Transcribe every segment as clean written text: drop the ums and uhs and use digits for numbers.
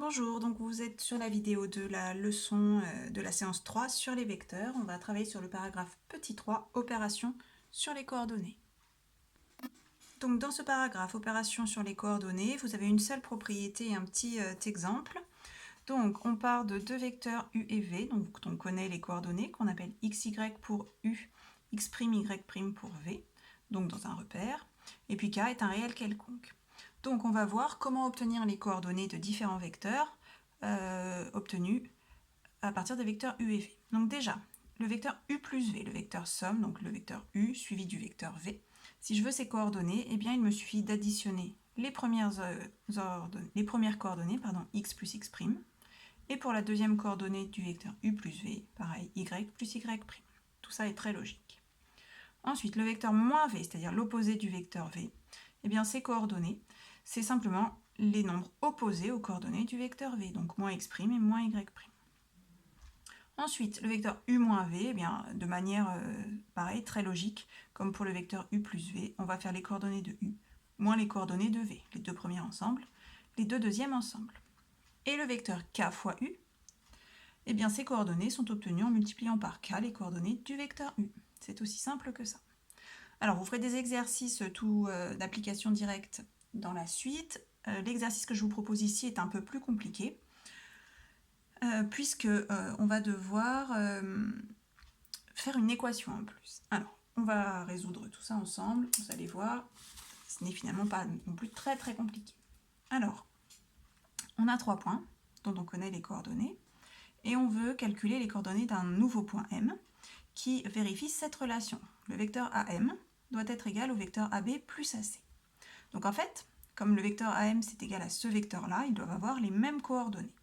Bonjour, donc vous êtes sur la vidéo de la leçon de la séance 3 sur les vecteurs. On va travailler sur le paragraphe petit 3, opération sur les coordonnées. Donc dans ce paragraphe, opération sur les coordonnées, vous avez une seule propriété et un petit exemple. Donc on part de deux vecteurs u et v, donc on connaît les coordonnées qu'on appelle xy pour u, x', y' pour v, donc dans un repère, et puis k est un réel quelconque. Donc on va voir comment obtenir les coordonnées de différents vecteurs obtenus à partir des vecteurs u et v. Donc déjà, le vecteur u plus v, le vecteur somme, donc le vecteur u suivi du vecteur v, si je veux ces coordonnées, eh bien il me suffit d'additionner les premières coordonnées, x plus x', et pour la deuxième coordonnée du vecteur u plus v, pareil, y plus y'. Tout ça est très logique. Ensuite, le vecteur moins v, c'est-à-dire l'opposé du vecteur v, eh bien ces coordonnées, c'est simplement les nombres opposés aux coordonnées du vecteur v, donc moins x' et moins y'. Ensuite, le vecteur u moins v, eh bien, de manière pareil, très logique, comme pour le vecteur u plus v, on va faire les coordonnées de u moins les coordonnées de v, les deux premières ensemble, les deux deuxièmes ensemble. Et le vecteur k fois u, eh bien, ces coordonnées sont obtenues en multipliant par k les coordonnées du vecteur u. C'est aussi simple que ça. Alors, vous ferez des exercices d'application directe dans la suite. L'exercice que je vous propose ici est un peu plus compliqué, puisque on va devoir faire une équation en plus. Alors, on va résoudre tout ça ensemble, vous allez voir, ce n'est finalement pas non plus très très compliqué. Alors, on a 3 points dont on connaît les coordonnées, et on veut calculer les coordonnées d'un nouveau point M qui vérifie cette relation. Le vecteur AM doit être égal au vecteur AB plus AC. Donc en fait, comme le vecteur AM c'est égal à ce vecteur-là, ils doivent avoir les mêmes coordonnées.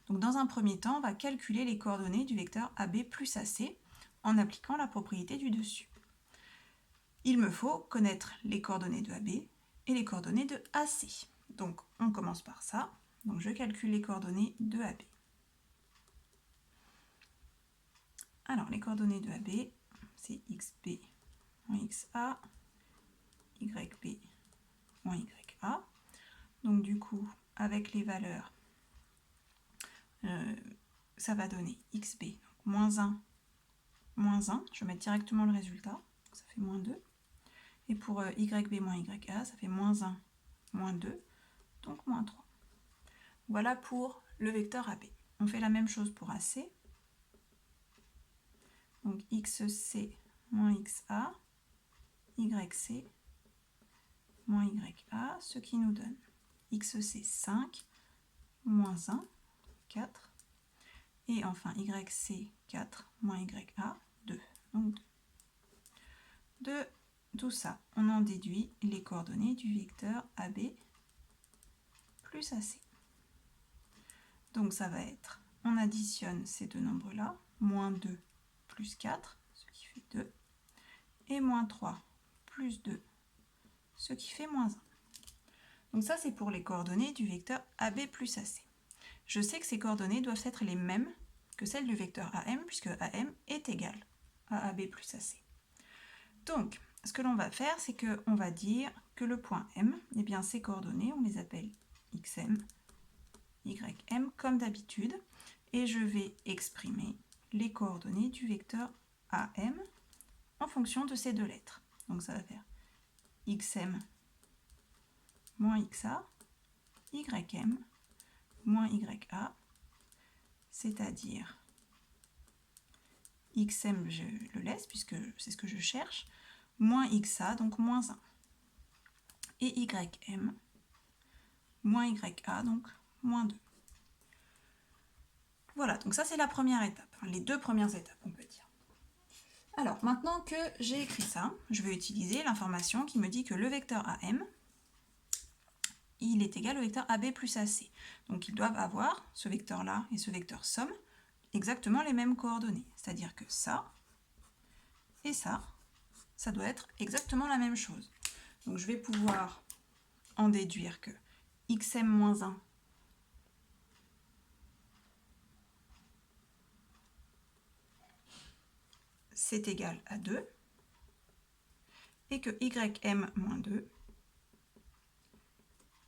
Donc dans un premier temps, on va calculer les coordonnées du vecteur AB plus AC en appliquant la propriété du dessus. Il me faut connaître les coordonnées de AB et les coordonnées de AC. Donc on commence par ça. Donc je calcule les coordonnées de AB. Alors les coordonnées de AB, c'est xB moins xa, yb moins ya. Donc du coup, avec les valeurs, ça va donner xb, donc moins 1, moins 1. Je vais mettre directement le résultat, donc ça fait moins 2. Et pour yb moins ya, ça fait moins 1, moins 2, donc moins 3. Voilà pour le vecteur AB. On fait la même chose pour AC. Donc xc moins xa, yc moins ya, ce qui nous donne xc 5, moins 1, 4, et enfin yc 4, moins ya, 2. Donc 2. De tout ça, on en déduit les coordonnées du vecteur AB plus AC. Donc ça va être, on additionne ces deux nombres-là, moins 2 plus 4, ce qui fait 2, et moins 3 plus 2, ce qui fait moins 1. Donc ça, c'est pour les coordonnées du vecteur AB plus AC. Je sais que ces coordonnées doivent être les mêmes que celles du vecteur AM, puisque AM est égal à AB plus AC. Donc, ce que l'on va faire, c'est qu'on va dire que le point M, eh bien, ses coordonnées, on les appelle xm, ym, comme d'habitude, et je vais exprimer les coordonnées du vecteur AM en fonction de ces deux lettres. Donc ça va faire xm moins xa, ym moins ya, c'est-à-dire xm, je le laisse puisque c'est ce que je cherche, moins xa, donc moins 1, et ym moins ya, donc moins 2. Voilà, donc ça c'est la première étape, les deux premières étapes on peut dire. Alors maintenant que j'ai écrit ça, je vais utiliser l'information qui me dit que le vecteur AM, il est égal au vecteur AB plus AC. Donc ils doivent avoir, ce vecteur-là et ce vecteur somme, exactement les mêmes coordonnées. C'est-à-dire que ça et ça doit être exactement la même chose. Donc je vais pouvoir en déduire que xm-1 c'est égal à 2 et que ym-2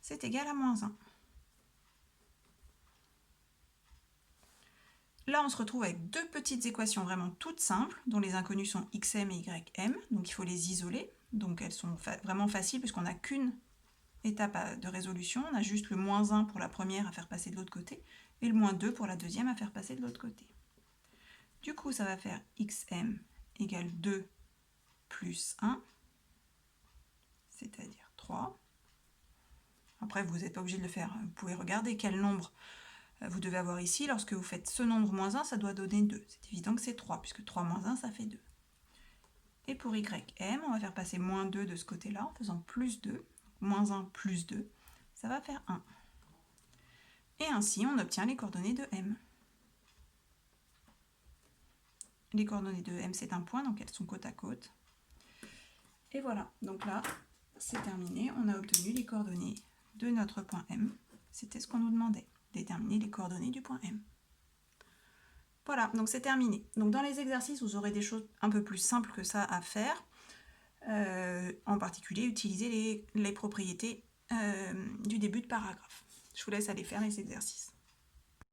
c'est égal à moins 1. Là, on se retrouve avec deux petites équations vraiment toutes simples, dont les inconnus sont xm et ym, donc il faut les isoler. Donc elles sont vraiment faciles puisqu'on n'a qu'une étape de résolution, on a juste le -1 pour la première à faire passer de l'autre côté, et le -2 pour la deuxième à faire passer de l'autre côté. Du coup, ça va faire xm égale 2 plus 1, c'est-à-dire 3. Après, vous n'êtes pas obligé de le faire, vous pouvez regarder quel nombre vous devez avoir ici. Lorsque vous faites ce nombre moins 1, ça doit donner 2. C'est évident que c'est 3, puisque 3 moins 1, ça fait 2. Et pour ym, on va faire passer moins 2 de ce côté-là, en faisant plus 2. Moins 1 plus 2, ça va faire 1. Et ainsi, on obtient les coordonnées de m. Les coordonnées de m, c'est un point, donc elles sont côte à côte. Et voilà, donc là, c'est terminé. On a obtenu les coordonnées de notre point M. C'était ce qu'on nous demandait, déterminer les coordonnées du point M. Voilà, donc c'est terminé. Donc dans les exercices, vous aurez des choses un peu plus simples que ça à faire. En particulier, utiliser les propriétés du début de paragraphe. Je vous laisse aller faire les exercices.